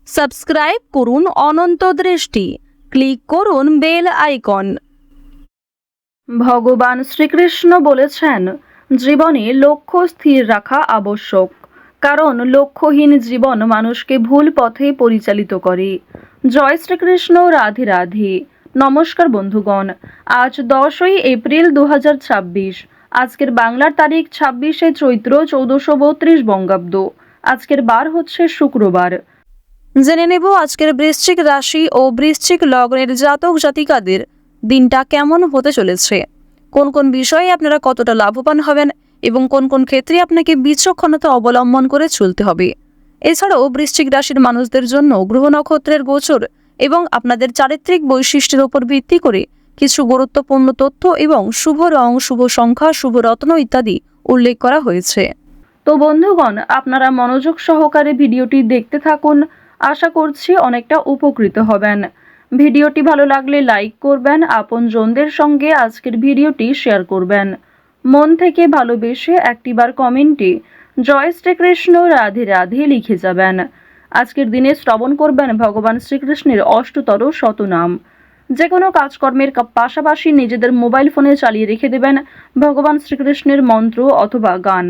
Subscribe করুন অনন্ত দৃষ্টি, click করুন বেল আইকন। ভগবান শ্রীকৃষ্ণ বলেছেন, জীবনে লক্ষ্য স্থির রাখা আবশ্যক, কারণ লক্ষ্যহীন জীবন মানুষকে ভুল পথে পরিচালিত করে। জয় শ্রীকৃষ্ণ, রাধে রাধে। নমস্কার বন্ধুগণ, আজ 10ই এপ্রিল 2026। আজকের বাংলার তারিখ 26শে চৈত্র 1432 বঙ্গাব্দ। আজকের বার হচ্ছে শুক্রবার। জেনে নেব আজকের বৃশ্চিক রাশি ও বৃশ্চিক লগ্নের জাতক জাতিকাদের দিনটা কেমন হতে চলেছে, কোন কোন বিষয়ে আপনারা কতটা লাভবান হবেন এবং কোন কোন ক্ষেত্রে আপনাকে বিচক্ষণতা অবলম্বন করে চলতে হবে। এছাড়াও বৃশ্চিক রাশির মানুষদের জন্য গ্রহ নক্ষত্রের গোচর এবং আপনাদের চারিত্রিক বৈশিষ্ট্যের উপর ভিত্তি করে কিছু গুরুত্বপূর্ণ তথ্য এবং শুভ রং, শুভ সংখ্যা, শুভ রত্ন ইত্যাদি উল্লেখ করা হয়েছে। তো বন্ধুগণ, আপনারা মনোযোগ সহকারে ভিডিওটি দেখতে থাকুন। আশা করছি অনেকটা উপকৃত হবেন। ভিডিওটি ভালো লাগলে লাইক করবেন, আপনজনদের সঙ্গে আজকের ভিডিওটি শেয়ার করবেন। মন থেকে ভালোবেসে একটিবার কমেন্টে জয় শ্রীকৃষ্ণ, রাধে রাধে লিখে যাবেন। আজকের দিনে শ্রবণ করবেন ভগবান শ্রীকৃষ্ণের অষ্টতর শতনাম। যে কোনো কাজকর্মের পাশাপাশি নিজেদের মোবাইল ফোনে চালিয়ে রেখে দেবেন ভগবান শ্রীকৃষ্ণের মন্ত্র অথবা গান।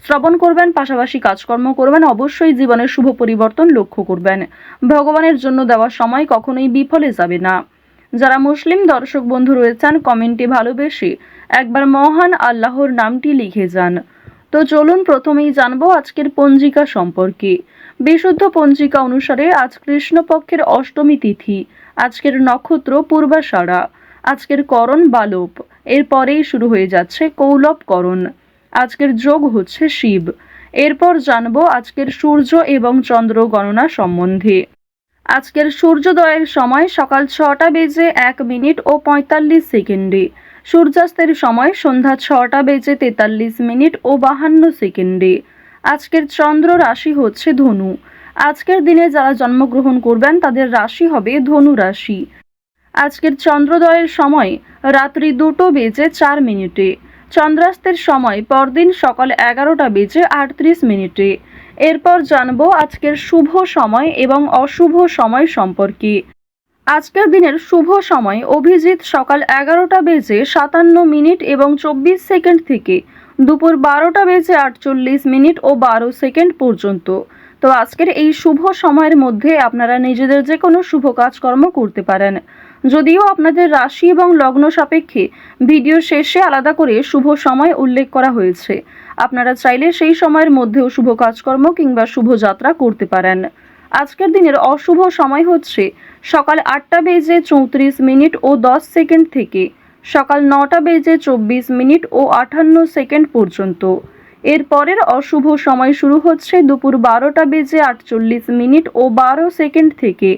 শ্রবণ করবেন, পাশাপাশি কাজকর্ম করবেন, অবশ্যই জীবনের শুভ পরিবর্তন লক্ষ্য করবেন। ভগবানের জন্য দেওয়া সময় কখনোই বিফলে যাবে না। যারা মুসলিম দর্শক বন্ধু রয়েছেন, কমেন্টে ভালোবেসে একবার মহান আল্লাহর নামটি লিখে যান। তো চলুন প্রথমেই জানবো আজকের পঞ্জিকা সম্পর্কে। বিশুদ্ধ পঞ্জিকা অনুসারে আজ কৃষ্ণপক্ষের অষ্টমী তিথি। আজকের নক্ষত্র পূর্বাষাঢ়া। আজকের করণ বালব। এরপরেই শুরু হয়ে যাচ্ছে কৌলব করণ। আজকের যোগ হচ্ছে শিব। এরপর জানবো আজকের সূর্য এবং চন্দ্র গণনা সম্বন্ধে। আজকের সূর্যোদয়ের সময় সকাল 6টা বেজে 1 মিনিট ও 45 সেকেন্ডে। সূর্যাস্তের সময় সন্ধ্যা 6টা বেজে 43 মিনিট ও 52 সেকেন্ডে। আজকের চন্দ্র রাশি হচ্ছে ধনু। আজকের দিনে যারা জন্মগ্রহণ করবেন তাদের রাশি হবে ধনু রাশি। আজকের চন্দ্রোদয়ের সময় রাত্রি 2টো বেজে 4 মিনিটে। চন্দ্রাস্তের সময় পরদিন সকাল 11টা বেজে 38 মিনিটে। এরপর জানবো আজকের শুভ সময় এবং অশুভ সময় সম্পর্কে। আজকের দিনের শুভ সময় অভিজিৎ সকাল 11টা বেজে 57 মিনিট এবং 24 সেকেন্ড থেকে দুপুর 12টা বেজে 48 মিনিট ও 12 সেকেন্ড পর্যন্ত। তো আজকের এই শুভ সময়ের মধ্যে আপনারা নিজেদের যে কোনো শুভ কাজকর্ম করতে পারেন। যদিও আপনাদের রাশি এবং লগ্ন সাপেক্ষে ভিডিও শেষে আলাদা করে শুভ সময় উল্লেখ করা হয়েছে, আপনারা চাইলে সেই সময়ের মধ্যেও শুভ কাজকর্ম কিংবা শুভ যাত্রা করতে পারেন। আজকের দিনের অশুভ সময় হচ্ছে সকাল 8টা বেজে 34 মিনিট ও 10 সেকেন্ড থেকে সকাল 9টা বেজে 24 মিনিট ও 58 সেকেন্ড পর্যন্ত। এর পরের অশুভ সময় শুরু হচ্ছে দুপুর 12টা বেজে 48 মিনিট ও 12 সেকেন্ড থেকে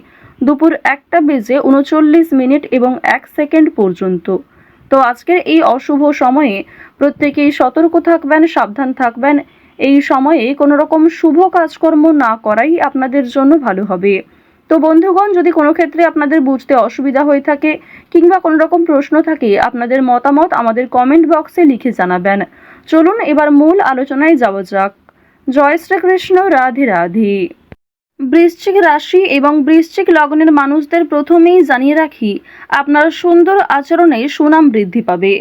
দুপুর 1টা বেজে 39 মিনিট এবং 1 সেকেন্ড পর্যন্ত। তো আজকের এই অশুভ সময়ে প্রত্যেকেই সতর্ক থাকবেন, সাবধান থাকবেন। এই সময়ে কোনো রকম শুভ কাজকর্ম না করাই আপনাদের জন্য ভালো হবে। তো বন্ধুগণ, যদি কোনো ক্ষেত্রে আপনাদের বুঝতে অসুবিধা হয়ে থাকে কিংবা কোনো রকম প্রশ্ন থাকে, আপনাদের মতামত আমাদের কমেন্ট বক্সে লিখে জানাবেন। চলুন এবার মূল আলোচনায় যাওয়া যাক। জয় শ্রীকৃষ্ণ, রাধে রাধে। বৃশ্চিক রাশি এবং বৃশ্চিক লগ্নের মানুষদের প্রথমেই জানিয়ে রাখি, আপনার সুন্দর আচরণে সুনাম বৃদ্ধি পাবে।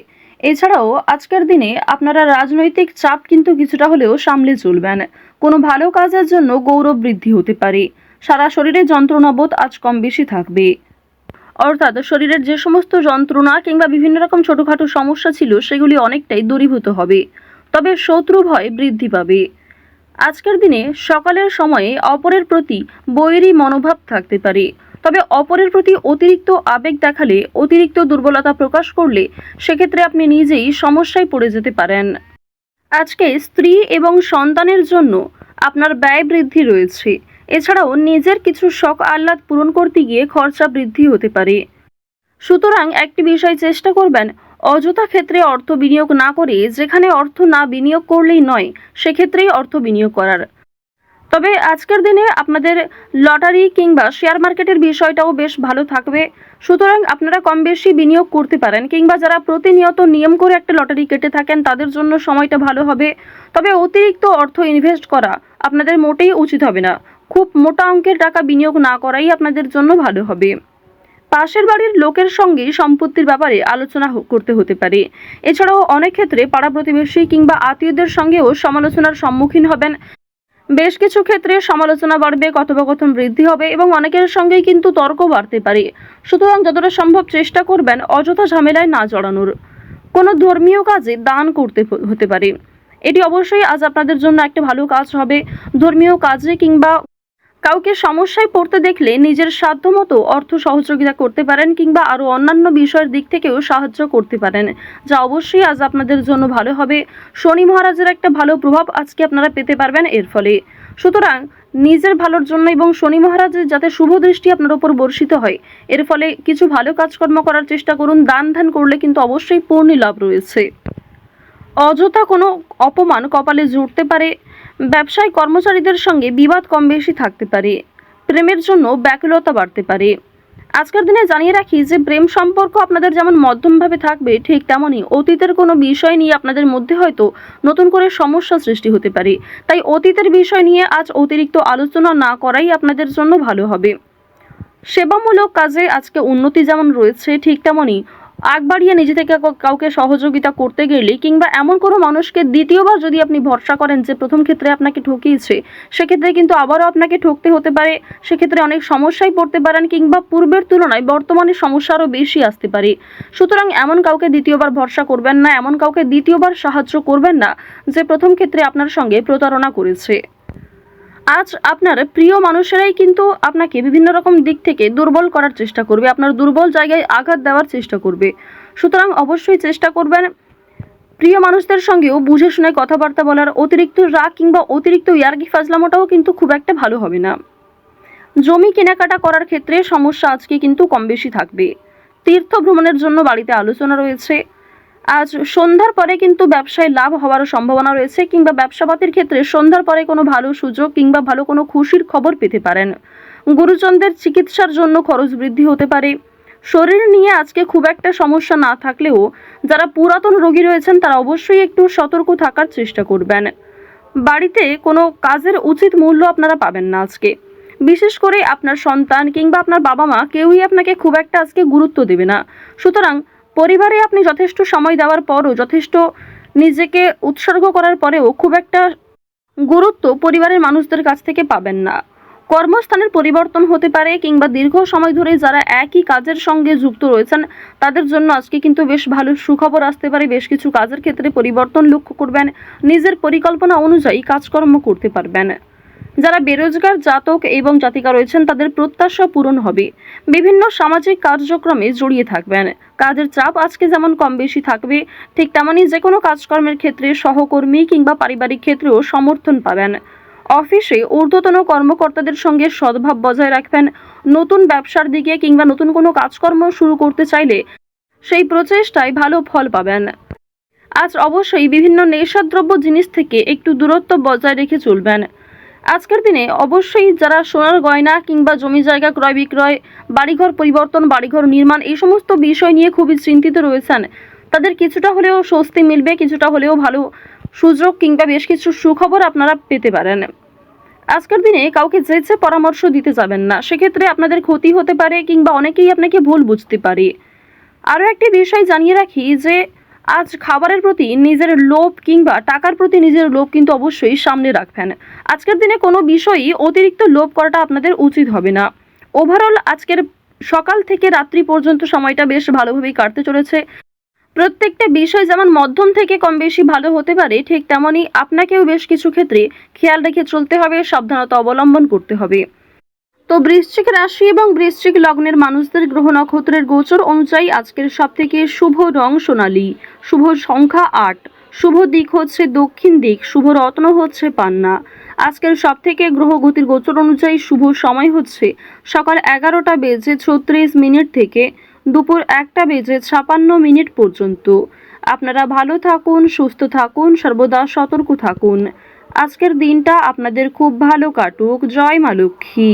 এছাড়াও আজকের দিনে আপনারা রাজনৈতিক চাপ কিন্তু কিছুটা হলেও সামলে চলবেন। কোনো ভালো কাজের জন্য গৌরব বৃদ্ধি হতে পারে। সারা শরীরে যন্ত্রণাবোধ আজ কম বেশি থাকবে। অর্থাৎ শরীরের যে সমস্ত যন্ত্রণা কিংবা বিভিন্ন রকম ছোটখাটো সমস্যা ছিল সেগুলি অনেকটাই দূরীভূত হবে। তবে শত্রু ভয় বৃদ্ধি পাবে। আজকের দিনে সকালের সময়ে অপরের প্রতি বৈরী মনোভাব থাকতে পারে। তবে অপরের প্রতি অতিরিক্ত আবেগ দেখালে, অতিরিক্ত দুর্বলতা প্রকাশ করলে সেক্ষেত্রে আপনি নিজেই সমস্যায় পড়ে যেতে পারেন। আজকে স্ত্রী এবং সন্তানের জন্য আপনার ব্যয় বৃদ্ধি রয়েছে। এছাড়াও নিজের কিছু শখ আহ্লাদ পূরণ করতে গিয়ে খরচা বৃদ্ধি হতে পারে। সুতরাং একটি বিষয় চেষ্টা করবেন, অযথা ক্ষেত্রে অর্থ বিনিয়োগ না করে যেখানে অর্থ না বিনিয়োগ করলেই নয় সেক্ষেত্রেই অর্থ বিনিয়োগ করার। তবে আজকের দিনে আপনাদের লটারি কিংবা শেয়ার মার্কেটের বিষয়টাও বেশ ভালো থাকবে। সুতরাং আপনারা কম বেশি বিনিয়োগ করতে পারেন, কিংবা যারা প্রতিনিয়ত নিয়ম করে একটা লটারি কেটে থাকেন তাদের জন্য সময়টা ভালো হবে। তবে অতিরিক্ত অর্থ ইনভেস্ট করা আপনাদের মোটেই উচিত হবে না। খুব মোটা অঙ্কের টাকা বিনিয়োগ না করাই আপনাদের জন্য ভালো হবে। পাশের বাড়ির লোকের সঙ্গে সম্পত্তির ব্যাপারে আলোচনা করতে হতে পারে। এছাড়াও অনেক ক্ষেত্রে পাড়া প্রতিবেশী কিংবা আত্মীয়দের সঙ্গেও সমালোচনার সম্মুখীন হবেন। বেশ কিছু ক্ষেত্রে সমালোচনা বাড়বে, কথোপকথন বৃদ্ধি হবে এবং অনেকের সঙ্গেই কিন্তু তর্ক বাড়তে পারে। সুতরাং যতটা সম্ভব চেষ্টা করবেন অযথা ঝামেলায় না জড়ানোর। কোনো ধর্মীয় কাজে দান করতে হতে পারে। এটি অবশ্যই আজ আপনাদের জন্য একটা ভালো কাজ হবে। ধর্মীয় কাজে কিংবা কাউকে সমস্যায় পড়তে দেখলে নিজের সাধ্যমতো অর্থ সহযোগিতা করতে পারেন কিংবা আরও অন্যান্য বিষয়ের দিক থেকেও সাহায্য করতে পারেন, যা অবশ্যই আজ আপনাদের জন্য ভালো হবে। শনি মহারাজের একটা ভালো প্রভাব আজকে আপনারা পেতে পারবেন এর ফলে। সুতরাং নিজের ভালোর জন্য এবং শনি মহারাজের যাতে শুভ দৃষ্টি আপনার উপর বর্ষিত হয়, এর ফলে কিছু ভালো কাজকর্ম করার চেষ্টা করুন। দান ধ্যান করলে কিন্তু অবশ্যই পূর্ণ লাভ রয়েছে। অযথা কোনো অপমান কপালে জুটতে পারে। ব্যবসায় কর্মচারীদের সঙ্গে বিবাদ কম বেশি থাকতে পারে। প্রেমের জন্য ব্যাকুলতা বাড়তে পারে। আজকের দিনে জানিয়ে রাখি যে প্রেম সম্পর্ক আপনাদের যেমন মধ্যমভাবে থাকবে, ঠিক তেমনই অতীতের কোনো বিষয় নিয়ে আপনাদের মধ্যে হয়তো নতুন করে সমস্যা সৃষ্টি হতে পারে। তাই অতীতের বিষয় নিয়ে আজ অতিরিক্ত আলোচনা না করাই আপনাদের জন্য ভালো হবে। সেবামূলক কাজে আজকে উন্নতি যেমন রয়েছে, ঠিক তেমনই আগ বাড়িয়ে নিজে থেকে কাউকে সহযোগিতা করতে গেলে কিংবা এমন কোনো মানুষকে দ্বিতীয়বার যদি আপনি ভরসা করেন যে প্রথম ক্ষেত্রে আপনাকে ঠকিয়েছে, সেক্ষেত্রে কিন্তু আবারও আপনাকে ঠকতে হতে পারে। সেক্ষেত্রে অনেক সমস্যায় পড়তে পারেন কিংবা পূর্বের তুলনায় বর্তমানে সমস্যা আরও বেশি আসতে পারে। সুতরাং এমন কাউকে দ্বিতীয়বার ভরসা করবেন না, এমন কাউকে দ্বিতীয়বার সাহায্য করবেন না যে প্রথম ক্ষেত্রে আপনার সঙ্গে প্রতারণা করেছে। আজ আপনার প্রিয় মানুষেরাই কিন্তু আপনাকে বিভিন্ন রকম দিক থেকে দুর্বল করার চেষ্টা করবে, আপনার দুর্বল জায়গায় আঘাত দেওয়ার চেষ্টা করবে। সুতরাং অবশ্যই চেষ্টা করবেন প্রিয় মানুষদের সঙ্গেও বুঝে শুনে কথাবার্তা বলার। অতিরিক্ত রাগ কিংবা অতিরিক্ত ইয়ার্কি ফাজলামোটাও কিন্তু খুব একটা ভালো হবে না। জমি কেনাকাটা করার ক্ষেত্রে সমস্যা আজকে কিন্তু কম বেশি থাকবে। তীর্থ ভ্রমণের জন্য বাড়িতে আলোচনা রয়েছে। আজ সন্ধ্যার পরে কিন্তু ব্যবসায় লাভ হওয়ার সম্ভাবনা রয়েছে কিংবা ব্যবসাপাতির ক্ষেত্রে সন্ধ্যার পরে কোনো ভালো সুযোগ কিংবা ভালো কোনো খুশির খবর পেতে পারেন। গুরুজনদের চিকিৎসার জন্য খরচ বৃদ্ধি হতে পারে। শরীর নিয়ে আজকে খুব একটা সমস্যা না থাকলেও যারা পুরাতন রোগী রয়েছেন তারা অবশ্যই একটু সতর্ক থাকার চেষ্টা করবেন। বাড়িতে কোনো কাজের উচিত মূল্য আপনারা পাবেন না আজকে। বিশেষ করে আপনার সন্তান কিংবা আপনার বাবা মা কেউই আপনাকে খুব একটা আজকে গুরুত্ব দেবে না। সুতরাং পরিবারে আপনি যথেষ্ট সময় দেওয়ার পরও, যথেষ্ট নিজেকে উৎসর্গ করার পরেও খুব একটা গুরুত্ব পরিবারের মানুষদের কাছ থেকে পাবেন না। কর্মস্থানের পরিবর্তন হতে পারে কিংবা দীর্ঘ সময় ধরে যারা একই কাজের সঙ্গে যুক্ত রয়েছেন তাদের জন্য আজকে কিন্তু বেশ ভালো সুখবর আসতে পারে। বেশ কিছু কাজের ক্ষেত্রে পরিবর্তন লক্ষ্য করবেন। নিজের পরিকল্পনা অনুযায়ী কাজকর্ম করতে পারবেন। যারা বেরোজগার জাতক এবং জাতিকা রয়েছেন তাদের প্রত্যাশা পূরণ হবে। বিভিন্ন সামাজিক কার্যক্রমে জড়িয়ে থাকবেন। কাজের চাপ আজকে যেমন কম বেশি থাকবে, ঠিক তেমনই যে কোনো কাজকর্মের ক্ষেত্রে সহকর্মী কিংবা পারিবারিক ক্ষেত্রেও সমর্থন পাবেন। অফিসে ঊর্ধ্বতন কর্মকর্তাদের সঙ্গে সদ্ভাব বজায় রাখবেন। নতুন ব্যবসার দিকে কিংবা নতুন কোনো কাজকর্ম শুরু করতে চাইলে সেই প্রচেষ্টায় ভালো ফল পাবেন। আজ অবশ্যই বিভিন্ন নেশাদ্রব্য জিনিস থেকে একটু দূরত্ব বজায় রেখে চলবেন। আজকের দিনে অবশ্যই যারা সোনার গয়না কিংবা জমি জায়গা ক্রয় বিক্রয়, বাড়িঘর পরিবর্তন, বাড়িঘর নির্মাণ এই সমস্ত বিষয় নিয়ে খুবই চিন্তিত রয়েছেন, তাদের কিছুটা হলেও স্বস্তি মিলবে, কিছুটা হলেও ভালো সুযোগ কিংবা বেশ কিছু সুখবর আপনারা পেতে পারেন। আজকের দিনে কাউকে যেচে পরামর্শ দিতে যাবেন না, সেক্ষেত্রে আপনাদের ক্ষতি হতে পারে কিংবা অনেকেই আপনাকে ভুল বুঝতে পারে। আরও একটি বিষয় জানিয়ে রাখি যে আজ খাবারের প্রতি নিজের লোভ কিংবা টাকার প্রতি নিজের লোভ কিন্তু অবশ্যই সামনে রাখবেন। আজকের দিনে কোনো বিষয়ই অতিরিক্ত লোভ করাটা আপনাদের উচিত হবে না। ওভারঅল আজকের সকাল থেকে রাত্রি পর্যন্ত সময়টা বেশ ভালোভাবেই কাটতে চলেছে। প্রত্যেকটা বিষয় যেমন মধ্যম থেকে কম বেশি ভালো হতে পারে, ঠিক তেমনই আপনাকেও বেশ কিছু ক্ষেত্রে খেয়াল রেখে চলতে হবে, সাবধানতা অবলম্বন করতে হবে। তো বৃশ্চিক রাশি এবং বৃশ্চিক লগ্নের মানুষদের গ্রহ নক্ষত্রের গোচর অনুযায়ী আজকের সবথেকে শুভ রং সোনালী, শুভ সংখ্যা 8, শুভ দিক হচ্ছে দক্ষিণ দিক, শুভ রত্ন হচ্ছে পান্না। আজকের সবথেকে গ্রহ গতির গোচর অনুযায়ী শুভ সময় হচ্ছে সকাল 11:36 থেকে দুপুর 1:56 পর্যন্ত। আপনারা ভালো থাকুন, সুস্থ থাকুন, সর্বদা সতর্ক থাকুন। আজকের দিনটা আপনাদের খুব ভালো কাটুক। জয় মা লক্ষ্মী।